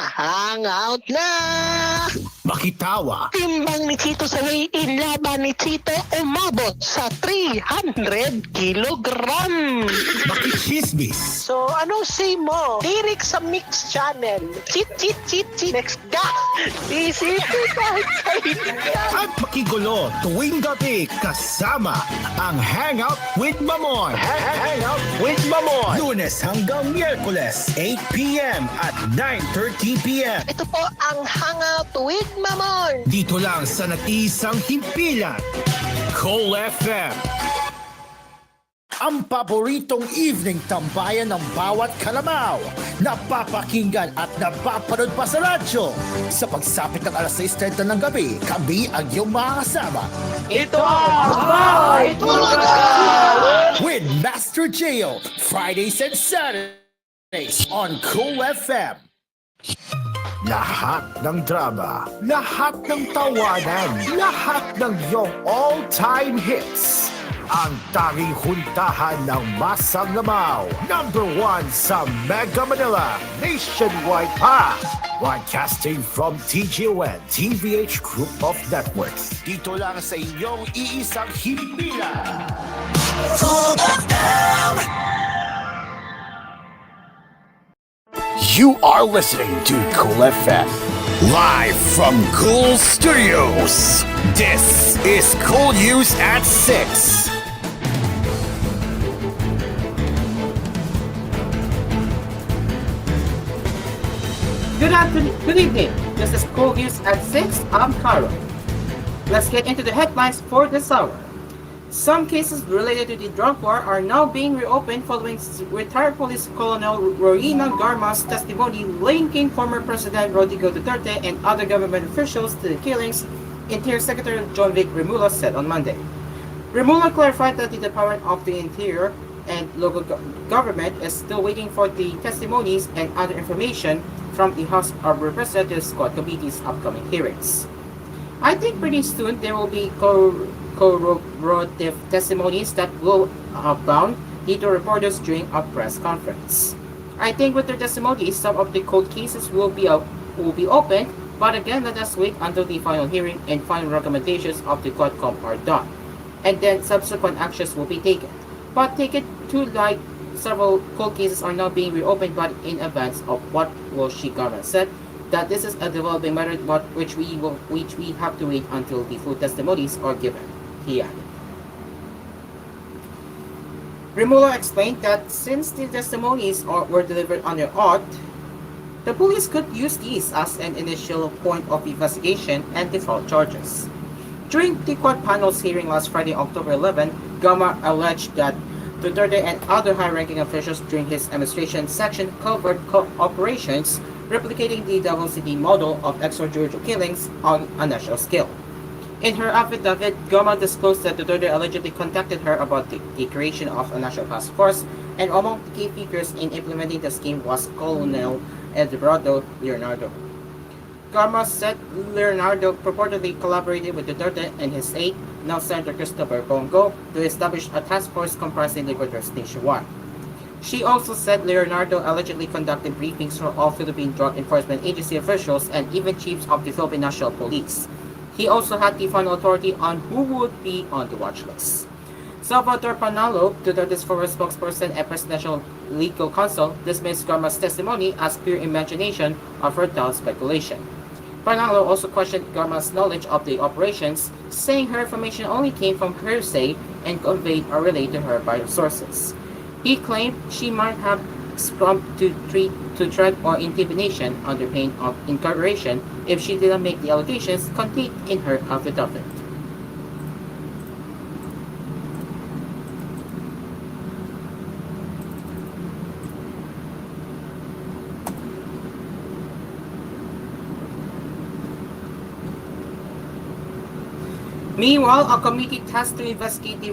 Hangout na! Makitawa, Timbang ni Chito sa weigh-in laban ni Chito umabot sa 300 kilogram. makichismis, So, anong say mo? Direct sa Mix Channel. Cheat. Next ga! Isipin kahit kailan. at makigulo tuwing gabi kasama ang Hangout with Mamoy. Hangout with Mamoy. Lunes hanggang Miyerkules, 8 p.m. at 9:30 p.m. Ito po ang Hangout with Mamoy. Dito lang sa nag-iisang himpilan, Kool FM. Ang paboritong evening tambayan ng bawat kalamaw. Napapakinggan at napapanood pa sa radyo. Sa pagsapit ng alas 6:30 ng gabi, kami ang iyong makakasama. Ito ang Bahay Tulugan! With Master Gio, Fridays and Saturdays on Kool FM. Lahat ng drama, lahat ng tawanan, lahat ng iyong all-time hits. Ang tanging huntahan ng Masang Lamaw. Number 1 sa Mega Manila, nationwide pa. Broadcasting from TGON, TVH Group of Networks. Dito lang sa inyong iisang himpilan. You are listening to Kool FM. Live from Kool Studios. This is koolNews at 6. Good evening. This is koolNews at 6. I'm Carl. Let's get into the headlines for this hour. Some cases related to the drug war are now being reopened following retired police Colonel Rowena Garma's testimony linking former President Rodrigo Duterte and other government officials to the killings, Interior Secretary John Vic Remulla said on Monday. Remulla clarified that the Department of the Interior and local government is still waiting for the testimonies and other information from the House of Representatives Squad Committee's upcoming hearings. I think pretty soon there will be corroborative testimonies that will abound to reporters during a press conference. I think with their testimonies, some of the cold cases will be opened, but again, let us wait until the final hearing and final recommendations of the Quadcom are done, and then subsequent actions will be taken. But take it to light, several cold cases are now being reopened, but in advance of what Woshi Garma said, that this is a developing matter, but which we have to wait until the full testimonies are given, he added. Remulla explained that since the testimonies were delivered under oath, the police could use these as an initial point of investigation and default charges. During the Quad panel's hearing last Friday, October 11, Garma alleged that Duterte and other high-ranking officials during his administration section covered operations replicating the Davao City model of extrajudicial killings on a national scale. In her affidavit, Garma disclosed that Duterte allegedly contacted her about the creation of a national task force, and among the key figures in implementing the scheme was Colonel Eduardo Leonardo. Garma said Leonardo purportedly collaborated with Duterte and his aide, now Senator Christopher Bongo, to establish a task force comprising liberators nationwide. She also said Leonardo allegedly conducted briefings for all Philippine Drug Enforcement Agency officials and even chiefs of the Philippine National Police. He also had the final authority on who would be on the watch list. Salvador Panalo, Duterte's former spokesperson and presidential legal counsel, dismissed Garma's testimony as pure imagination or fertile speculation. Panalo also questioned Garma's knowledge of the operations, saying her information only came from hearsay and conveyed or relayed to her by sources. He claimed she might have succumbed to threat or intimidation under pain of incarceration if she didn't make the allegations contained in her affidavit. Meanwhile, a committee tasked to investigate the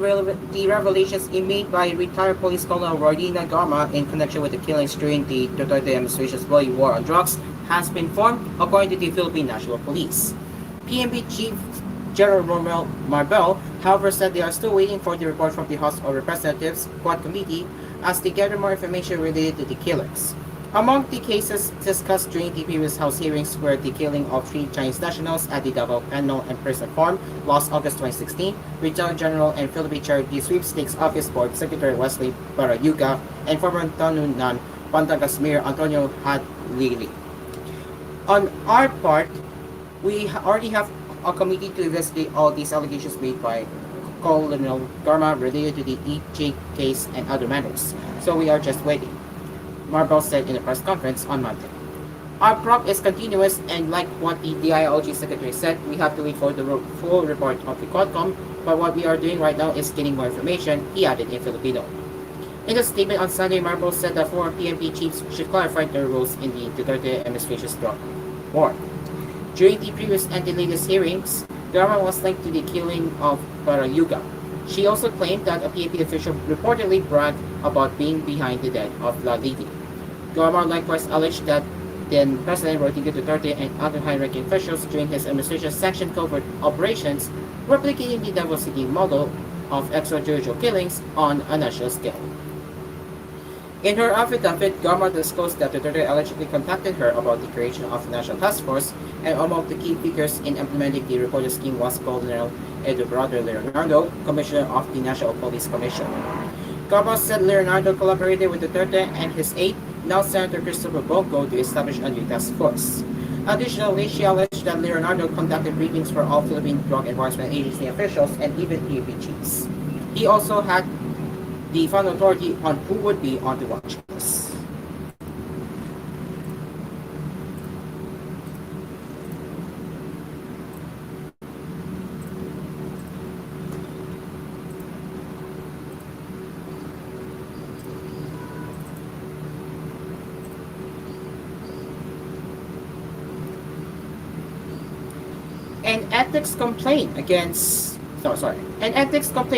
revelations made by retired police Colonel Rowena Garma in connection with the killings during the Duterte administration's bloody war on drugs has been formed, according to the Philippine National Police. PNP Chief General Romel Marbel, however, said they are still waiting for the report from the House of Representatives Quad Committee as they gather more information related to the killings. Among the cases discussed during the previous House hearings were the killing of three Chinese nationals at the Davao Canal and Prison Farm last August 2016, retired General and Philippine Charity Sweepstakes Office Board Secretary Wesley Barayuga, and former Tanunan Pantagas Mayor Antonio Hadlili. On our part, we already have a committee to investigate all these allegations made by Colonel Garma related to the EJ case and other matters, so we are just waiting, Marble said in a press conference on Monday. Our probe is continuous, and like what the DILG secretary said, we have to wait for the full report of the Quadcom, but what we are doing right now is getting more information, he added in Filipino. In a statement on Sunday, Marble said that former PNP chiefs should clarify their roles in the Duterte administration's drug war. During the previous and the latest hearings, Garma was linked to the killing of Barayuga. She also claimed that a PNP official reportedly bragged about being behind the death of La Lidi. Garma likewise alleged that then President Rodrigo Duterte and other high-ranking officials during his administration sanctioned covert operations, replicating the Davao City model of extrajudicial killings on a national scale. In her affidavit, Garma disclosed that Duterte allegedly contacted her about the creation of the National Task Force, and among the key figures in implementing the reported scheme was Colonel Eduardo Leonardo, Commissioner of the National Police Commission. Garma said Leonardo collaborated with Duterte and his aide, now Senator Christopher Bongo, to establish a new task force. Additionally, she alleged that Leonardo conducted briefings for all Philippine Drug Enforcement Agency officials and even PNP chiefs. He also had the final authority on who would be on the watch list. An ethics complaint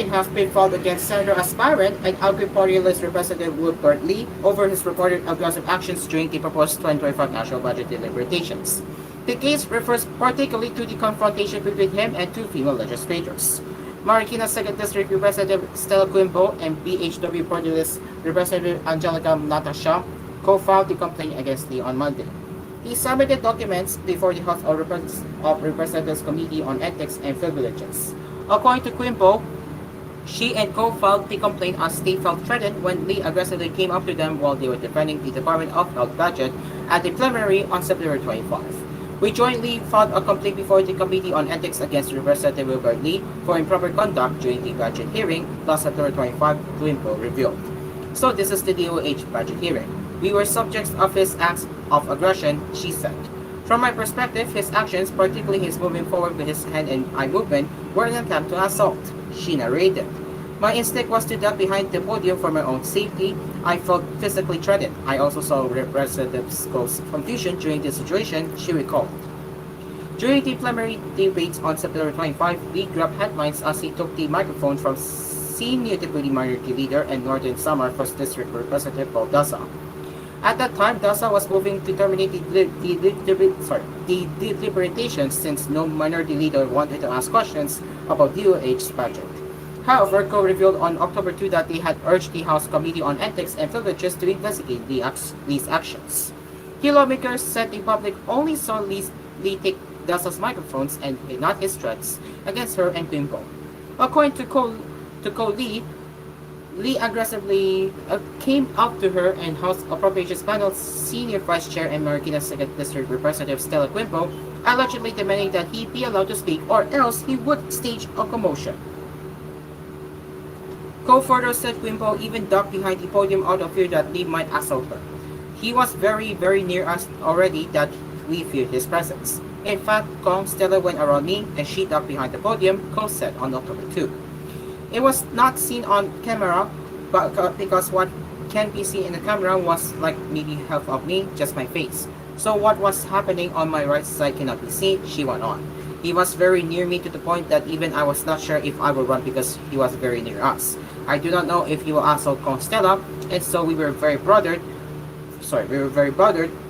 has been filed against Senator aspirant and Alcoy Party List Representative Wilbert Lee over his reported aggressive actions during the proposed 2025 national budget deliberations. The case refers particularly to the confrontation between him and two female legislators. Marikina 2nd District Representative Stella Quimbo and BHW Party List Representative Angelica Natasha co-filed the complaint against Lee on Monday. He submitted documents before the House of Representatives Committee on Ethics and Privileges. According to Quimbo, she and co filed the complaint as they felt threatened when Lee aggressively came up to them while they were defending the Department of Health budget at the plenary on September 25. We jointly filed a complaint before the Committee on Ethics against Representative Wilbert Lee for improper conduct during the budget hearing last September 25, Quimbo revealed. So this is the DOH budget hearing. We were subjects of his acts of aggression, she said. From my perspective, his actions, particularly his moving forward with his hand and eye movement, were an attempt to assault, she narrated. My instinct was to duck behind the podium for my own safety. I felt physically threatened. I also saw Representative Scholes' confusion during the situation, she recalled. During the plenary debates on September 25, Lee grabbed headlines as he took the microphone from Senior Deputy Minority Leader and Northern Samar 1st District Representative Paul Daza. At that time, Daza was moving to terminate the deliberations since no minority leader wanted to ask questions about DOH's budget. However, Co revealed on October 2 that they had urged the House Committee on Ethics and Privileges to investigate Lee's actions. The lawmakers said the public only saw Lee take Daza's microphones and not his threats against her and Quimbo. According to Co Lee aggressively came up to her and House Appropriations Panel Senior Vice Chair and Marikina 2nd District Representative Stella Quimbo, allegedly demanding that he be allowed to speak or else he would stage a commotion. Co further said Quimbo even ducked behind the podium out of fear that Lee might assault her. He was very, very near us already that we feared his presence. In fact, Kong Stella went around me and she ducked behind the podium, Co said on October 2. It was not seen on camera, but because what can be seen in the camera was like maybe half of me, just my face. So what was happening on my right side cannot be seen, she went on. He was very near me to the point that even I was not sure if I would run because he was very near us. I do not know if he will assault Constella, and so we were very bothered.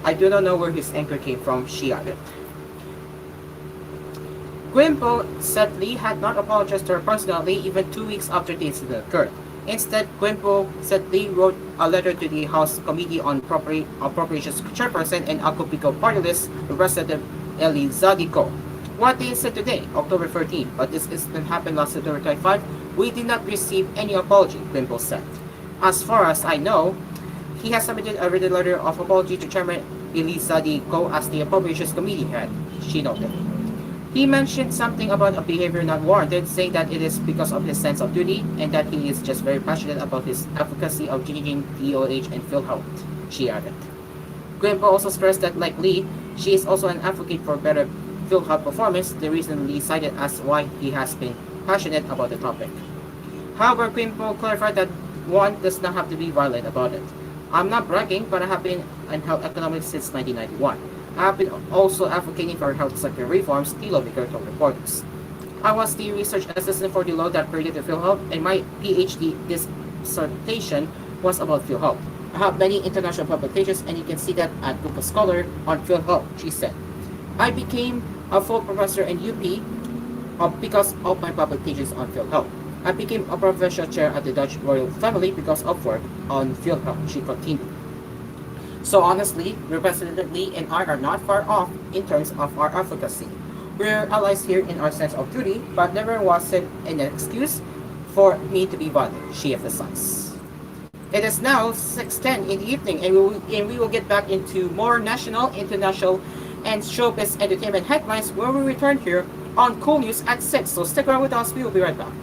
I do not know where his anger came from, she added. Quimbo said Lee had not apologized to her personally even 2 weeks after the incident occurred. Instead, Quimpo said Lee wrote a letter to the House Committee on Appropriations Chairperson and Acapulco Party List Representative Eli Zadico. What they said today, October 13, but this incident happened last October 25, we did not receive any apology, Quimpo said. As far as I know, he has submitted a written letter of apology to Chairman Eli Zadico as the Appropriations Committee head, she noted. He mentioned something about a behavior not warranted, saying that it is because of his sense of duty and that he is just very passionate about his advocacy of changing DOH and PhilHealth, she added. Guimpo also stressed that, like Lee, she is also an advocate for better PhilHealth performance, the reason Lee cited as why he has been passionate about the topic. However, Guimpo clarified that one does not have to be violent about it. I'm not bragging, but I have been in health economics since 1991. I have been also advocating for health sector reforms, Tilo Vicar told reporters. I was the research assistant for the law that created the PhilHealth, and my PhD dissertation was about PhilHealth. I have many international publications, and you can see that at Book of Scholar on PhilHealth, she said. I became a full professor in UP because of my publications on PhilHealth. I became a professional chair at the Dutch royal family because of work on PhilHealth, she continued. So honestly, Representative Lee and I are not far off in terms of our advocacy. We're allies here in our sense of duty, but never was it an excuse for me to be violent, she emphasized. It is now 6:10 in the evening, and we will get back into more national, international, and showbiz entertainment headlines when we return here on koolNews at 6. So stick around with us, we will be right back.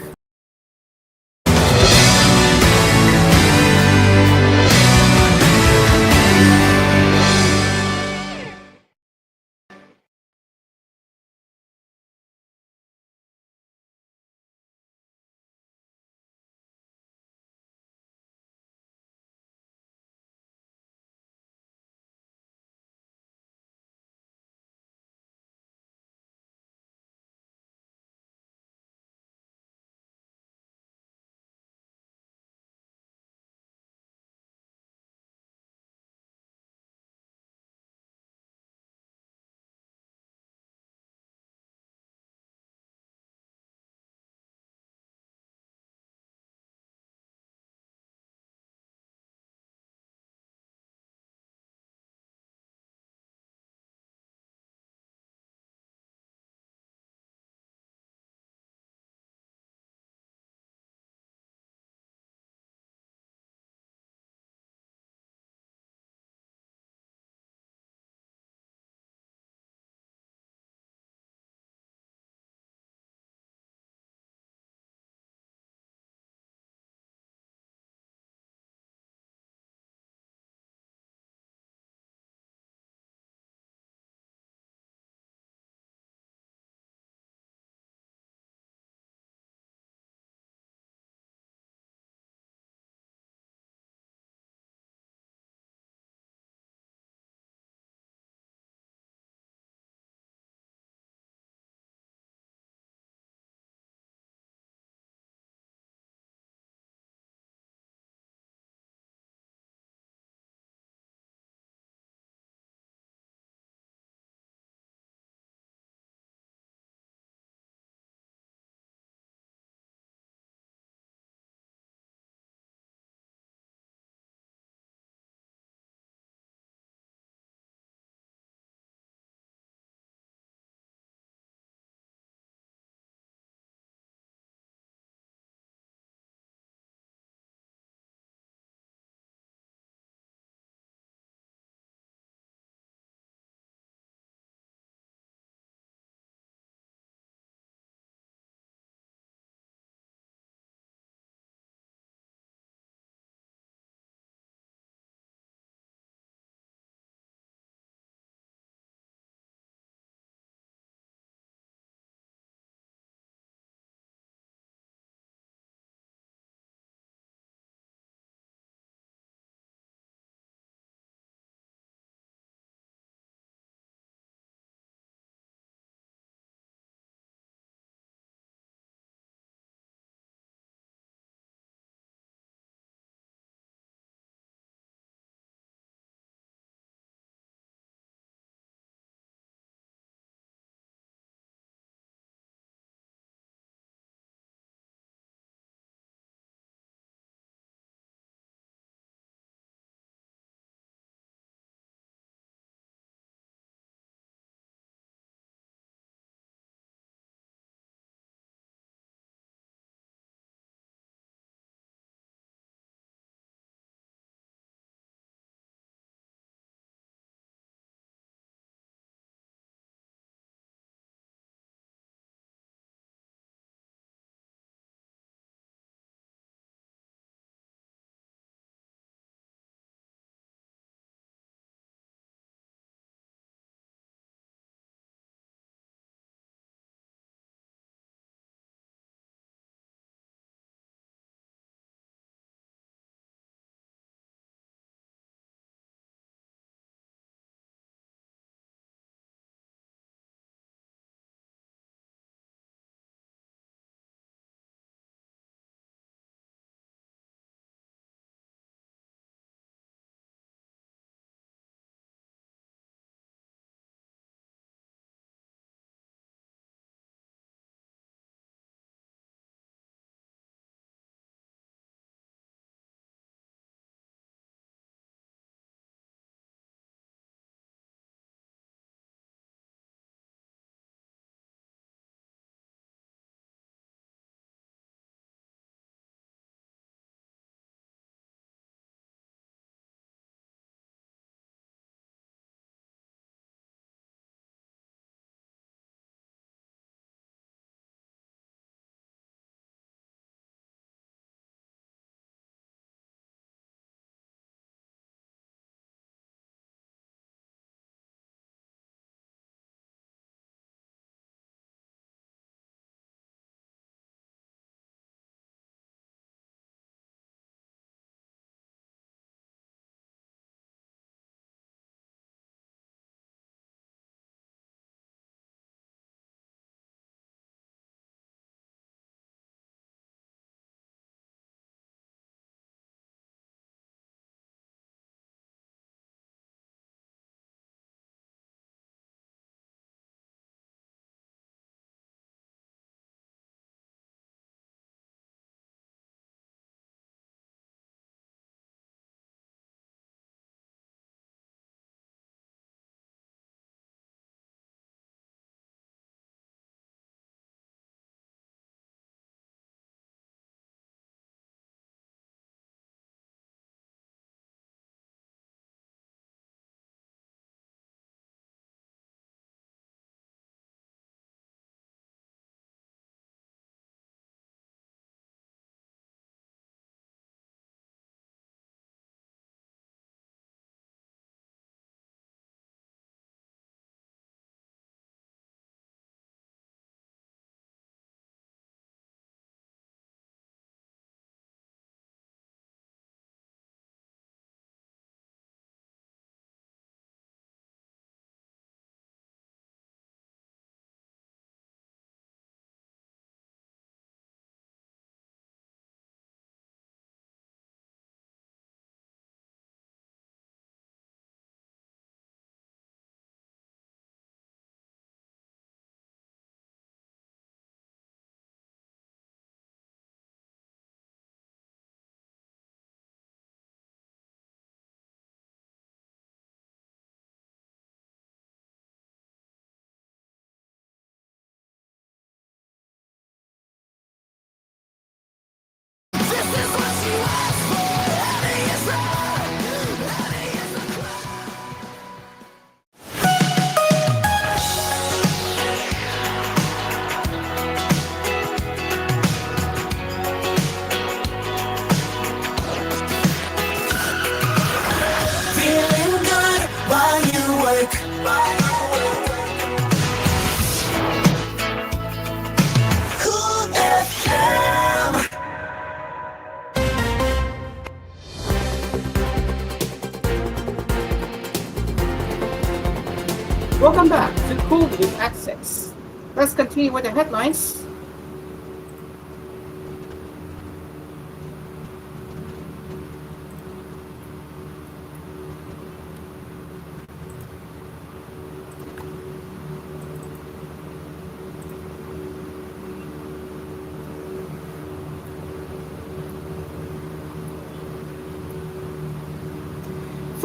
Welcome back to koolNews at 6. Let's continue with the headlines.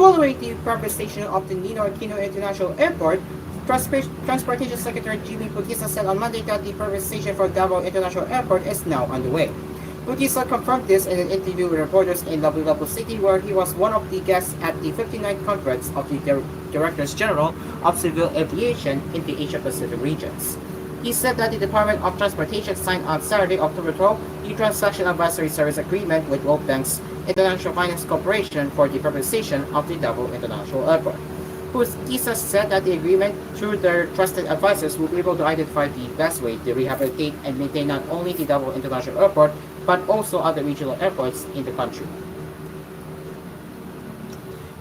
Following the privatization of the Ninoy Aquino International Airport, Transportation Secretary Jimmy Bautista said on Monday that the privatization for Davao International Airport is now underway. Bautista confirmed this in an interview with reporters in Lapu-Lapu City, where he was one of the guests at the 59th Conference of the Directors General of Civil Aviation in the Asia-Pacific regions. He said that the Department of Transportation signed on Saturday, October 12, the Transaction Advisory Service Agreement with World Bank's International Finance Corporation for the privatization of the Davao International Airport. Bautista said that the agreement, through their trusted advisors, will be able to identify the best way to rehabilitate and maintain not only the Davao International Airport, but also other regional airports in the country.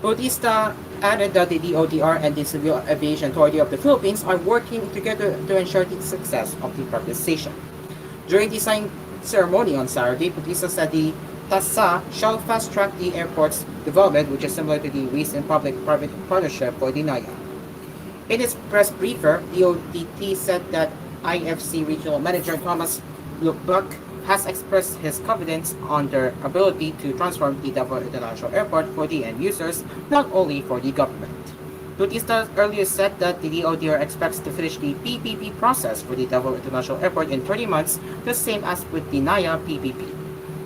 Bautista added that the DOTR and the Civil Aviation Authority of the Philippines are working together to ensure the success of the privatization. During the signing ceremony on Saturday, Bautista said the TASA shall fast-track the airport's development, which is similar to the recent public-private partnership for the NAIA. In its press briefer, DOTT said that IFC Regional Manager Thomas Lukbak has expressed his confidence on their ability to transform the Davao International Airport for the end users, not only for the government. Bautista earlier said that the DOTR expects to finish the PPP process for the Davao International Airport in 30 months, the same as with the NAIA PPP.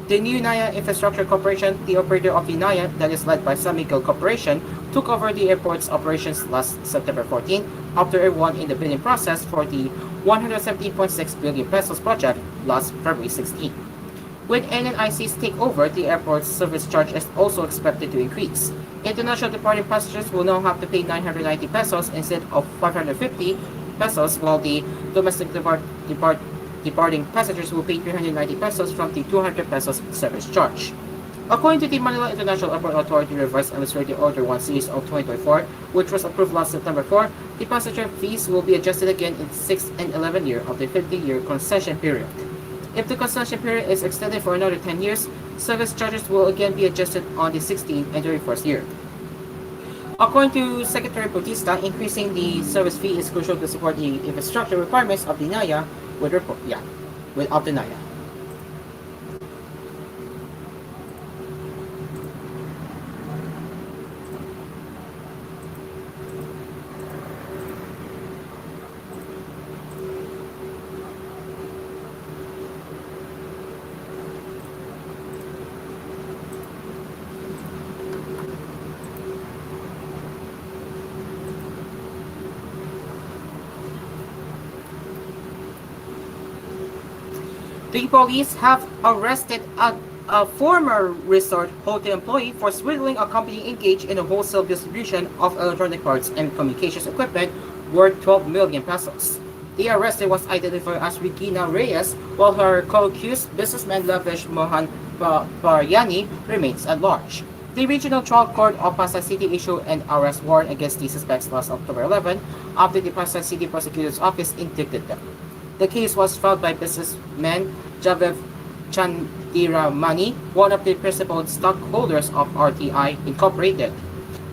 The new NAIA Infrastructure Corporation, the operator of the NAIA that is led by San Miguel Corporation, took over the airport's operations last September 14 after it won in the bidding process for the 117.6 billion pesos project last February 16. With NNIC's takeover, the airport's service charge is also expected to increase. International departing passengers will now have to pay 990 pesos instead of 550 pesos, while the domestic departing passengers will pay 390 pesos from the 200 pesos service charge. According to the Manila International Airport Authority Revised Administrative Order 1 Series of 2024, which was approved last September 4, the passenger fees will be adjusted again in the 6th and 11th year of the 50-year concession period. If the concession period is extended for another 10 years, service charges will again be adjusted on the 16th and 31st year. According to Secretary Bautista, increasing the service fee is crucial to support the infrastructure requirements of the NAIA of the NAIA. The police have arrested a former resort hotel employee for swindling a company engaged in a wholesale distribution of electronic parts and communications equipment worth 12 million pesos. The arrested was identified as Regina Reyes, while her co-accused businessman Lavish Mohan Paryani remains at large. The Regional Trial Court of Pasay City issued an arrest warrant against the suspects last October 11 after the Pasay City Prosecutor's Office indicted them. The case was filed by businessman Javev Chandiramani, one of the principal stockholders of RTI Incorporated.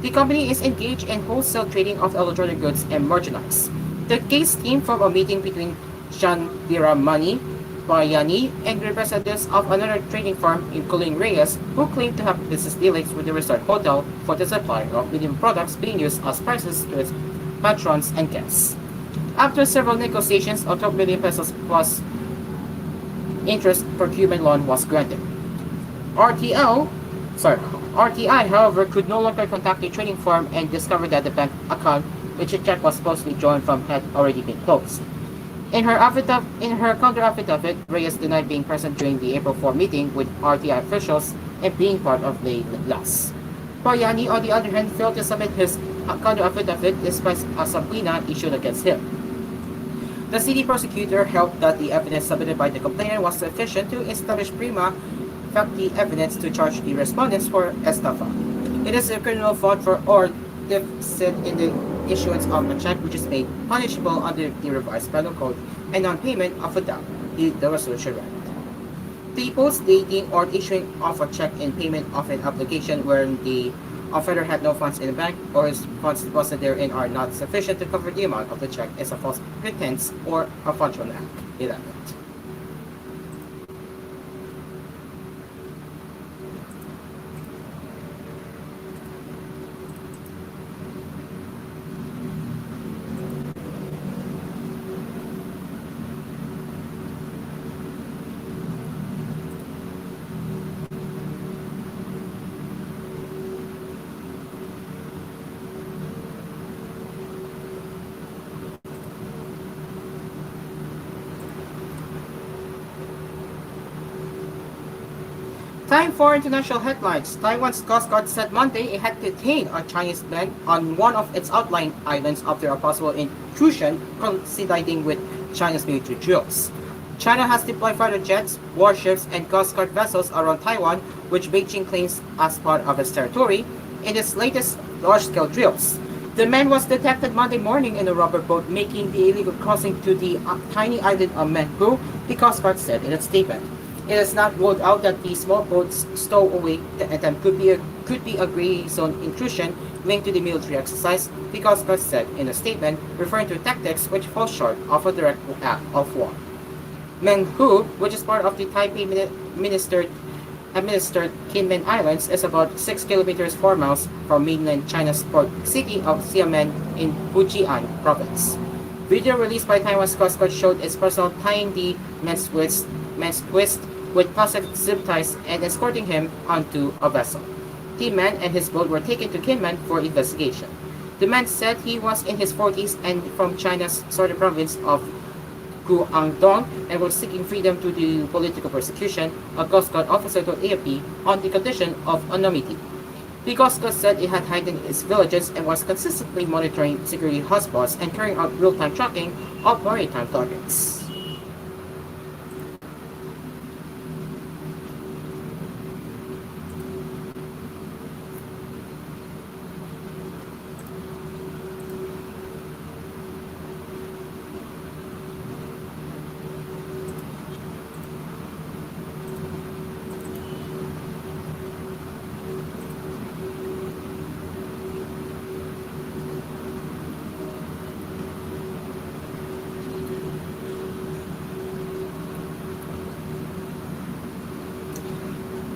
The company is engaged in wholesale trading of electronic goods and merchandise. The case stemmed from a meeting between Chandiramani, Paryani, and representatives of another trading firm, including Reyes, who claimed to have business dealings with the resort hotel for the supply of minimum products being used as prices to its patrons and guests. After several negotiations, a 12 million pesos plus interest procurement loan was granted. RTI, however, could no longer contact the trading firm and discovered that the bank account which a check was supposedly drawn from had already been closed. In her counter affidavit, Reyes denied being present during the April 4 meeting with RTI officials and being part of the loss. Paryani, on the other hand, failed to submit his counter affidavit despite a subpoena issued against him. The city prosecutor held that the evidence submitted by the complainant was sufficient to establish prima facie evidence to charge the respondents for estafa. It is a criminal fault for or deficit in the issuance of a check which is made punishable under the revised penal code and non-payment of a debt, the resolution read. The post-dating or issuing of a check in payment of an obligation wherein the offender had no funds in the bank or his funds deposited therein are not sufficient to cover the amount of the check is a false pretense or a fraudulent act. 11. Time for international headlines. Taiwan's Coast Guard said Monday it had detained a Chinese plane on one of its outlying islands after a possible intrusion coinciding with China's military drills. China has deployed fighter jets, warships, and Coast Guard vessels around Taiwan, which Beijing claims as part of its territory, in its latest large-scale drills. The man was detected Monday morning in a rubber boat making the illegal crossing to the tiny island of Menhu, the Coast Guard said in its statement. It is not ruled out that the small boat's stowaway attempt could be a gray zone intrusion linked to the military exercise, the Coast Guard said in a statement, referring to tactics which fall short of a direct act of war. Menhu, which is part of the Taipei administered Kinmen Islands, is about 6 kilometers 4 miles from mainland China's port city of Xiamen in Fujian province. Video released by Taiwan's Coast Guard showed its personnel tying the man's twist with plastic zip ties and escorting him onto a vessel. The man and his boat were taken to Kinmen for investigation. The man said he was in his 40s and from China's southern province of Guangdong and was seeking freedom to the political persecution, a Coast Guard officer told AFP, on the condition of anonymity. The Coast Guard said it had heightened its vigilance and was consistently monitoring security hotspots and carrying out real-time tracking of maritime targets.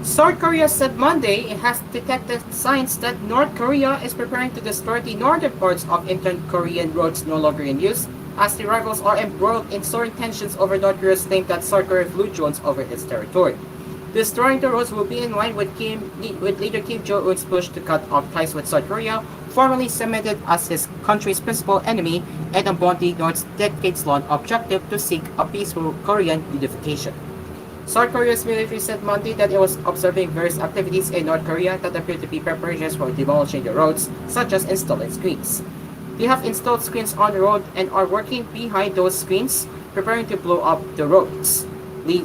South Korea said Monday it has detected signs that North Korea is preparing to destroy the northern parts of intern Korean roads no longer in use, as the rivals are embroiled in soaring tensions over North Korea's claim that South Korea flew drones over its territory. Destroying the roads will be in line with leader Kim Jong-un's push to cut off ties with South Korea, formerly cemented as his country's principal enemy, and upon the North's decades-long objective to seek a peaceful Korean unification. South Korea's military said Monday that it was observing various activities in North Korea that appear to be preparations for demolishing the roads, such as installing screens. They have installed screens on the road and are working behind those screens, preparing to blow up the roads. Lee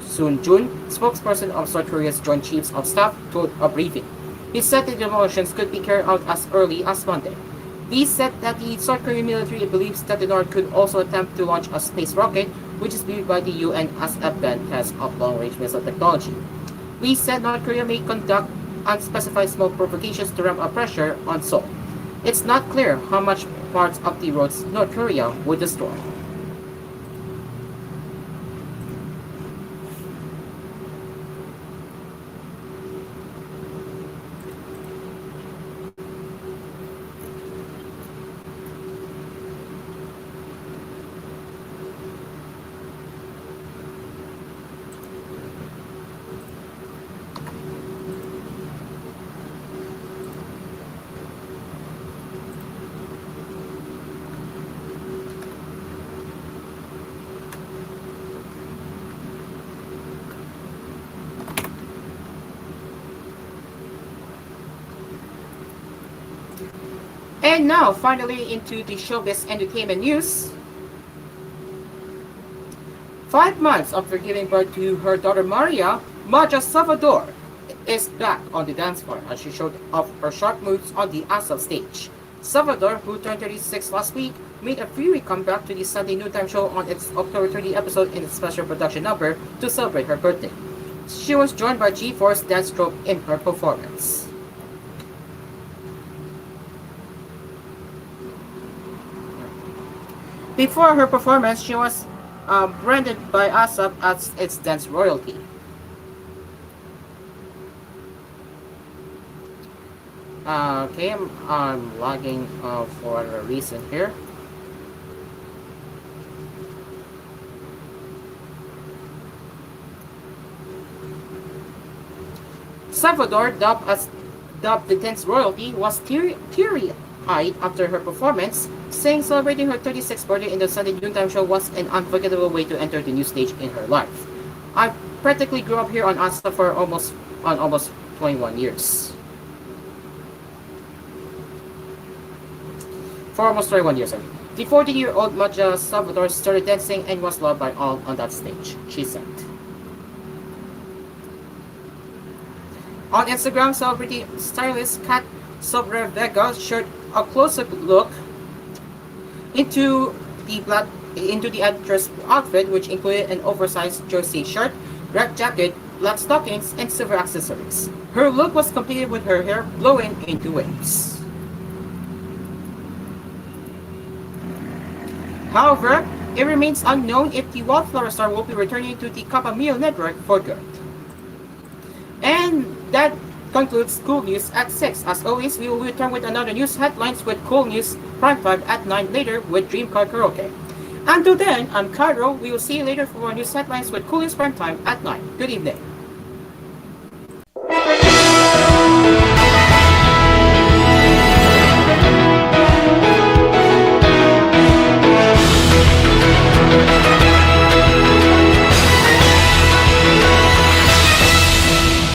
Soon-jun, spokesperson of South Korea's Joint Chiefs of Staff, told a briefing. He said the demolitions could be carried out as early as Monday. Lee said that the South Korean military believes that the North could also attempt to launch a space rocket, which is viewed by the UN as a advanced test of long-range missile technology. Lee said North Korea may conduct unspecified small provocations to ramp up pressure on Seoul. It's not clear how much parts of the roads North Korea would destroy. And now, finally, into the showbiz entertainment news. 5 months after giving birth to her daughter Maria, Maja Salvador is back on the dance floor as she showed off her sharp moves on the ASL stage. Salvador, who turned 36 last week, made a fury comeback to the Sunday noontime show on its October 30 episode in its special production number to celebrate her birthday. She was joined by G-Force dance troupe in her performance. Before her performance, she was branded by ASAP as its dance royalty. Okay, I'm logging for a reason here. Salvador, dubbed the dance royalty, was teary-eyed after her performance, saying celebrating her 36th birthday in the Sunday noontime show was an unforgettable way to enter the new stage in her life. I practically grew up here on ASA for almost 21 years. For almost 21 years. The 40-year-old Maja Salvador started dancing and was loved by all on that stage, she said. On Instagram, celebrity stylist Kat Sobrevega shared a close-up look into the actress' outfit, which included an oversized jersey shirt, red jacket, black stockings, and silver accessories. Her look was completed with her hair blowing into waves. However, it remains unknown if the Wildflower star will be returning to the Kapamilya network for good. And that concludes koolNews at 6. As always, we will return with another news headlines with koolNews Prime 5 at 9 later with Dream Car Karaoke. Until then, I'm Cairo. We will see you later for more news headlines with koolNews Prime Time at 9. Good evening.